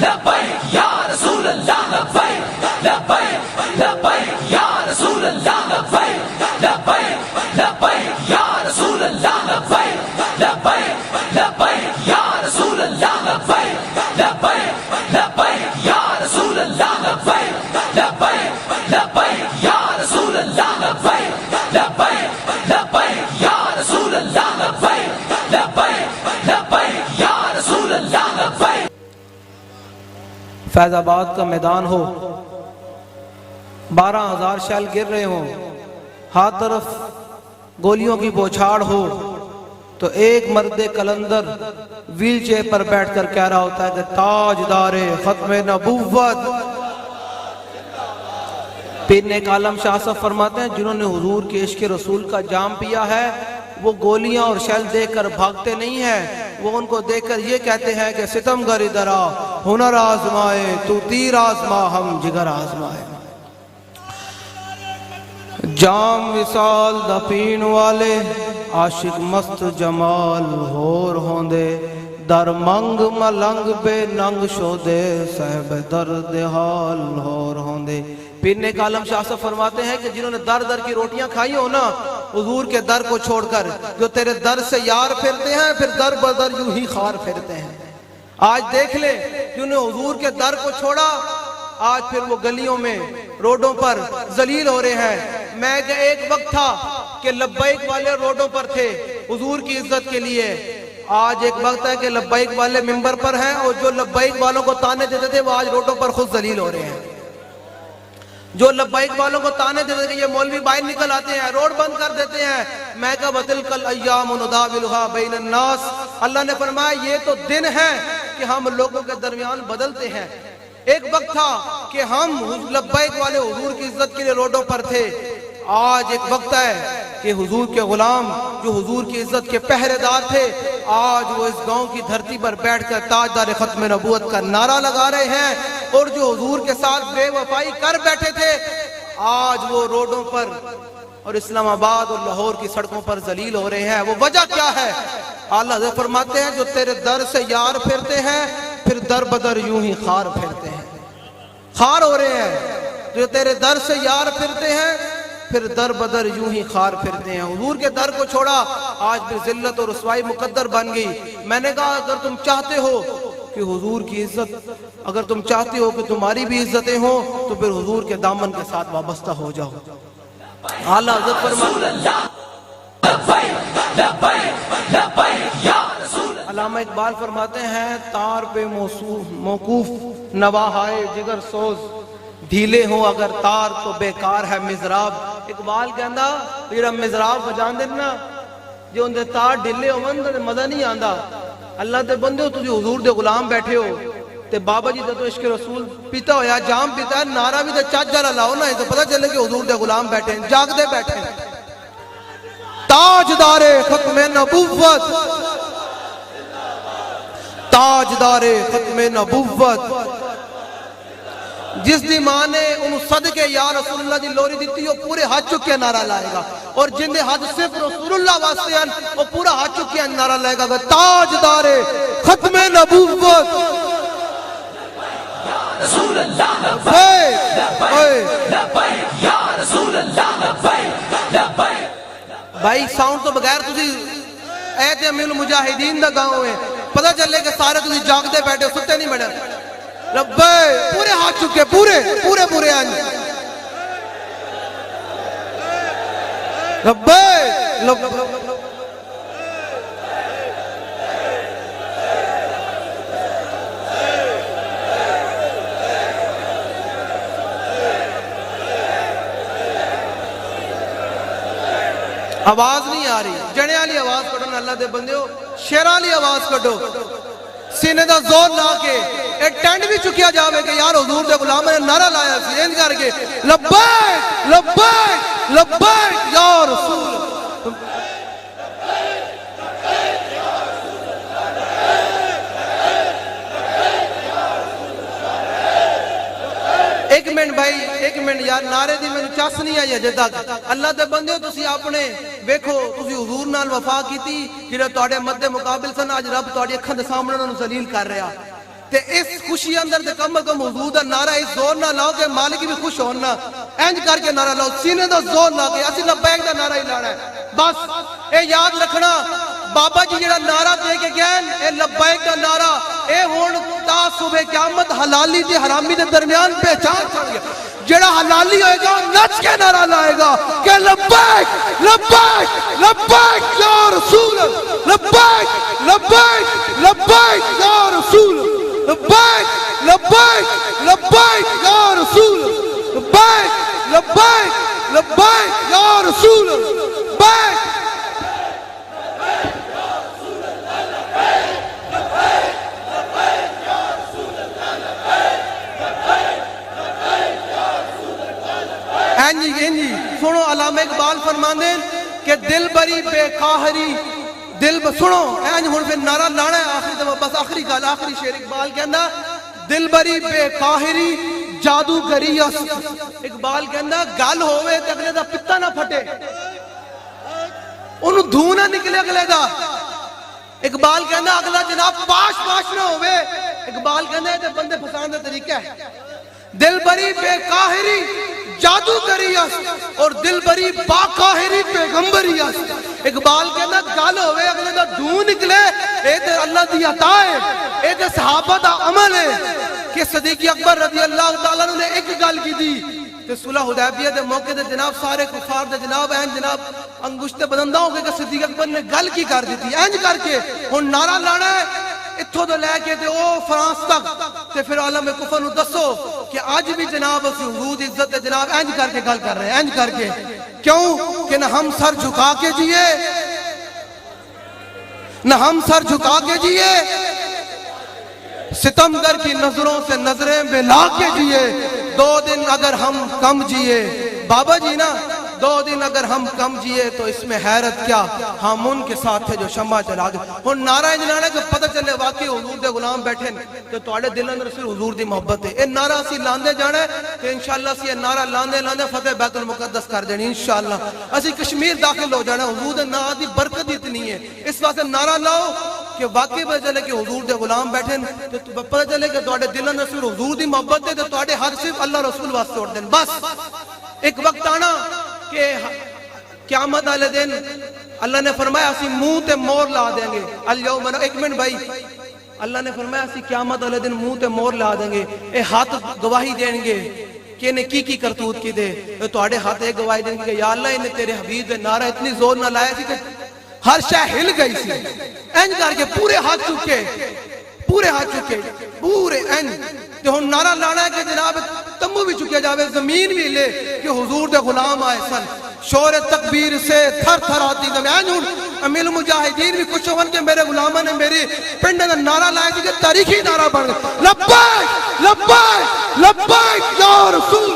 لبیک یا رسول اللہ لبیک لبیک لبیک یا رسول اللہ لبیک لبیک لبیک یا رسول اللہ لبیک لبیک لبیک یا رسول اللہ لبیک لبیک لبیک یا رسول اللہ لبیک لبیک لبیک یا رسول اللہ لبیک لبیک لبیک یا رسول اللہ لبیک لبیک لبیک یا رسول اللہ لبیک۔ فیض آباد کا میدان ہو، 12,000 شیل گر رہے ہوں، ہر طرف گولیوں کی بوچھاڑ ہو، تو ایک مرد کلندر ویل چیئر پر بیٹھ کر کہہ رہا ہوتا ہے کہ تاجدار ختم نبوت۔ پیر نیک عالم شاہ صاحب فرماتے ہیں جنہوں نے حضور کے عشق رسول کا جام پیا ہے وہ گولیاں اور شیل دیکھ کر بھاگتے نہیں ہیں، وہ ان کو دیکھ کر یہ کہتے ہیں کہ ستمگر ادھر آ، ہنر آزمائے تو تیر آزما ہم جگر آزمائے۔ جام وصال دا پین والے عاشق مست جمال ہور ہوندے، در منگ ملنگ بے ننگ شودے صاحب درد حال ہور ہوندے۔ پیر نیک عالم شاہ صاحب فرماتے ہیں کہ جنہوں نے در در کی روٹیاں کھائی ہو نا حضور کے در کو چھوڑ کر، جو تیرے در سے یار پھرتے ہیں پھر در بدر یوں ہی خار پھرتے ہیں۔ آج دیکھ لیں جنہوں نے حضور کے در کو چھوڑا آج پھر وہ گلیوں میں روڈوں پر ذلیل ہو رہے ہیں۔ میں کہ ایک وقت تھا کہ لبیک والے روڈوں پر تھے حضور کی عزت کے لیے، آج ایک وقت ہے کہ لبیک والے ممبر پر ہیں اور جو لبیک والوں کو تانے دیتے تھے وہ آج روڈوں پر خود ذلیل ہو رہے ہیں۔ جو لبیک والوں کو تانے دیتے تھے کہ یہ مولوی باہر نکل آتے ہیں روڈ بند کر دیتے ہیں، میں کہا وَتِلْكَ الْأَيَّامُ نُدَاوِلُهَا بَيْنَ النَّاسِ، اللہ نے فرمایا یہ تو دن ہے کہ ہم لوگوں کے درمیان بدلتے ہیں۔ ایک وقت تھا کہ ہم لبیک والے حضور کی عزت کے لیے روڈوں پر تھے، آج ایک وقت ہے کہ حضور کے غلام جو حضور کی عزت کے پہرے دار تھے آج وہ اس گاؤں کی دھرتی پر بیٹھ کر تاجدار ختم نبوت کا نعرہ لگا رہے ہیں، اور جو حضور کے ساتھ بے وفائی کر بیٹھے تھے آج وہ روڈوں پر اور اسلام آباد اور لاہور کی سڑکوں پر ذلیل ہو رہے ہیں۔ وہ وجہ کیا ہے؟ اللہ حضرت فرماتے ہیں جو تیرے در سے یار پھرتے ہیں پھر در بدر یوں ہی خار پھرتے ہیں، خار ہو رہے ہیں۔ جو تیرے در سے یار پھرتے ہیں پھر در بدر یوں ہی خار پھرتے ہیں۔ حضور کے در کو چھوڑا آج پھر ذلت اور رسوائی مقدر بن گئی۔ میں نے کہا اگر تم چاہتے ہو کہ حضور کی عزت، اگر تم چاہتے ہو کہ تمہاری بھی عزتیں ہوں تو پھر حضور کے دامن کے ساتھ وابستہ ہو جاؤ۔ اعلیٰ حضرت فرماتے علامہ اقبال فرماتے ہیں تار پہ موقوف نواہائے جگر سوز، ڈھیلے ہوں اگر تار تو بیکار ہے مزراب۔ اقبال کہندا جڑا مزراب بجان دے نا جو اندے تار ڈھیلے ہون تے مزہ نہیں آندا۔ اللہ دے بندے ہو تسی حضور دے غلام بیٹھے ہو تے بابا جی تو عشق رسول پیتا ہویا جام پیتا ہے، نعرہ بھی تے چاچ جرا لاؤ نا تو پتہ چلے کہ حضور دے غلام بیٹھے ہیں، جاگ دے بیٹھے ہیں۔ تاجدار ختم نبوت، تاجدار ختم نبوت، جس دی ماں نے انہوں صدقے یا رسول اللہ دی لوری دیتی وہ پورے ہاتھ چکے نعرہ لائے گا، اور جن دے ہاتھ صرف رسول اللہ واسطے ہیں وہ پورا ہاتھ چکے نعرہ لائے گا تاجدار ختم نبوت۔ رسول اللہ لبیک لبیک یا رسول اللہ لبیک لبیک۔ بھائی ساؤنڈ تو بغیر تسی ایت امیر المجاہدین دا گاؤں ہے، پتہ چلے کہ سارے تسی جاگ دے بیٹھے ہو، ستے نہیں بیٹھے۔ لبیک پورے ہاتھ چکے پورے پورے پورے آنج لبیک آواز نہیں آ رہی، جنے والی آواز کٹو اللہ دے بندے ہو، شیرہ والی آواز کٹو، سینے دا زور لا کے ایک ٹینڈ بھی چکیا جاوے کہ یار حضور دے غلام نے نعرہ لایا سی انج کر کے لبیک لبیک لبیک یا رسول۔ ایک منٹ بھائی ایک منٹ یار نعرے دی میں چاس نہیں آئی اجے تک۔ اللہ دے بندے ہو تسی اپنے ویکھو تسی حضور نال وفا کیتی جڑا تواڈے مد مقابل سن، اج رب تواڈی اکھاں دے سامنے انہاں نوں ذلیل کر رہا۔ تے اس خوشی اندر تے کم کم حضور دا نعرہ اس زور نہ لاؤ کہ مالک بھی خوش ہونا، انج کر کے نعرہ لاؤ، سینے دا زور لا کے اسی لبیک دا نعرہ ہی لانا ہے بس۔ اے یاد رکھنا بابا جی جڑا نعرہ دے کے گئے اے لبیک دا نعرہ اے ہن تا صبح قیامت حلالی تے حرامی دے درمیان پہچان چھڑ گیا۔ جڑا حلالی ہوئے گا نچ کے نعرہ لائے گا کہ لبیک لبیک لبیک یا رسول لبیک لبیک لبیک یا رسول لبیک لبیک لبیک یا رسول لبیک لبیک لبیک یا رسول لبیک۔ سنو علامہ اقبال فرماندے کہ دل بری بے قاہری دل سنو اینج ہن پھر نعرہ لانا ہے آخری دفعہ بس آخری گل آخری شعر اقبال کہندا دل بری بے قاہری جادوگری اس اقبال کہندا گل ہوئے تے اگلے دا پتا نہ پھٹے اونوں دھوں نہ نکلے اگلے دا۔ اقبال کہندا اگلا جناب پاش پاش نہ ہوئے، اقبال کہندا تے بندے پھسان دا طریقہ ہے۔ دل بری بے قاہری جادوگری اس اور دل بری با قاہری پیغمبری اس۔ اقبال کہنا گل ہوئے اگلے دا دھوں نکلے اے تے اللہ دی عطا ہے، اے تے صحابہ دا عمل ہے کہ صدیق اکبر رضی اللہ تعالیٰ نے ایک گل کی دی کہ صلح حدیبیہ دے موقع دے جناب سارے کفار دے جناب این جناب انگشتے بدندہ ہو گئے کہ صدیق اکبر نے گل کی کر دی تھی اینج کر کے ہن نعرہ لانا ہے اتھو تو لے کے تے او فرانس تک تے پھر عالم کفر نو دسو کہ آج بھی جناب اس حدود عزت جناب اینج کر کے گل کر رہے ہیں اینج کر کے کیوں کہ نہ ہم سر جھکا کے جیے نہ ہم سر جھکا کے جیے ستمگر کی نظروں سے نظریں بلا کے جیے 2 دن اگر ہم کم جیے بابا جی نا 2 دن اگر ہم کم جیے تو اس میں حیرت کیا ہم ان کے ساتھ تھے جو شمع چلا گئے اور نعرہ جلانا کہ پتہ چلے واقعی حضور دے غلام بیٹھے تو تواڈے دل اندر صرف حضور دی محبت ہے اے نعرہ اسی لاندے جانا ہے کہ انشاءاللہ اسی یہ نعرہ لاندے لاندے فتح بیت المقدس کر دینی انشاءاللہ اسی کشمیر داخل ہو جانا حضور دے نام دی برکت اتنی ہے اس واسطے نعرہ لاؤ کہ واقعی پتہ چلے کہ حضور دے غلام بیٹھے تو پتہ چلے کہ تواڈے دل اندر صرف حضور دی محبت ہے تو تواڈے ہاتھ صرف اللہ رسول واسطے اٹھ دین بس ایک وقت آنا کہ قیامت والے دن اللہ نے فرمایا اسی منہ تے مور لا دیں گے اليوم ایک منٹ بھائی اللہ نے فرمایا اسی قیامت والے دن منہ تے مور لا دیں گے اے ہاتھ گواہی دیں گے کہ انہیں کی کرتوت کی دے تواڈے ہاتھ ایک گواہی دیں گے کہ یا اللہ انہیں تیرے حبیب دے نعرہ اتنی زور نہ لایا سی کہ ہر شے ہل گئی سی اینج کر کے پورے ہاتھ چکے پورے اینج تے ہن نعرہ لانا ہے کہ جناب تمبو بھی چکے جاوے زمین بھی لے کہ حضور دے غلام آئے سن شور تکبیر سے تھر تھر آتی زمین ہوں امیل مجاہدین بھی کچھ ہون کے میرے غلامہ نے میرے پنڈے نے نعرہ لائے تھی کہ تاریخی نعرہ بڑھ گئے لبائک لبائک لبائک یا رسول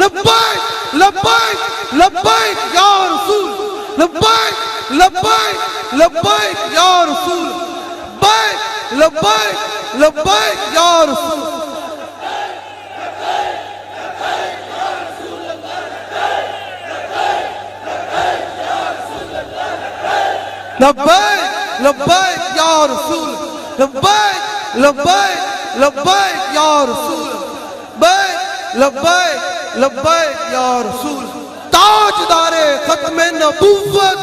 لبائک لبائک لبائک یا رسول لبائک لبائک لبائک یا رسول لبائک لبائک لبائک یا رسول لبیک لبیک یا رسول لبیک لبیک لبیک یا رسول لبیک لبیک لبیک یا رسول تاجدار ختم نبوت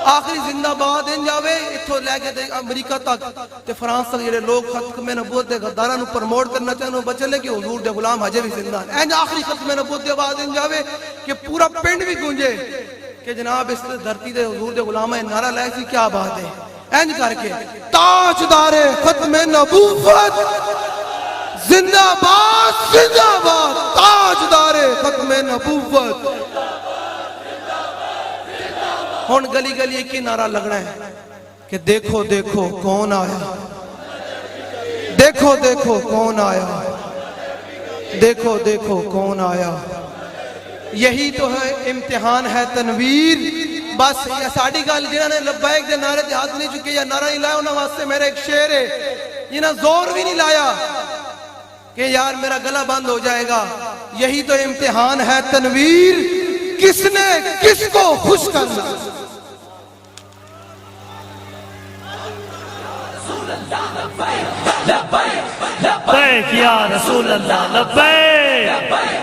آخری زندہ باد ان جاوے اتھو لے کے امریکہ تک تے فرانس تک جڑے لوگ ختم نبوت دے غداراں نو پروموٹ کرنا چاہنو بچے لے کہ حضور دے غلام ہجے بھی زندہ ہیں این آخری ختم نبوت دے آواز ان جاوے کہ پورا پنڈ بھی گونجے کہ جناب اس دھرتی دے حضور دے غلامہ نعرہ لائے سی کیا بات ہے اینج کر کے تاجدار ختم نبوت زندہ باد تاجدار ختم نبوت ہون گلی گلی ایک ہی نعرہ لگنا ہے کہ دیکھو دیکھو کون آیا دیکھو دیکھو کون آیا دیکھو دیکھو کون آیا یہی تو ہے امتحان ہے تنویر بس یہ ساڑھی گال جنہاں نے لبائک دے نعرے دے ہاتھ نہیں چکے یا نعرہ نہیں لایا انہاں واسطے میرے ایک شعر ہے جنہاں زور بھی نہیں لایا کہ یار میرا گلہ بند ہو جائے گا یہی تو امتحان ہے تنویر کس نے کس کو خوش کرنا لبیک لبیک لبیک یا رسول اللہ لبیک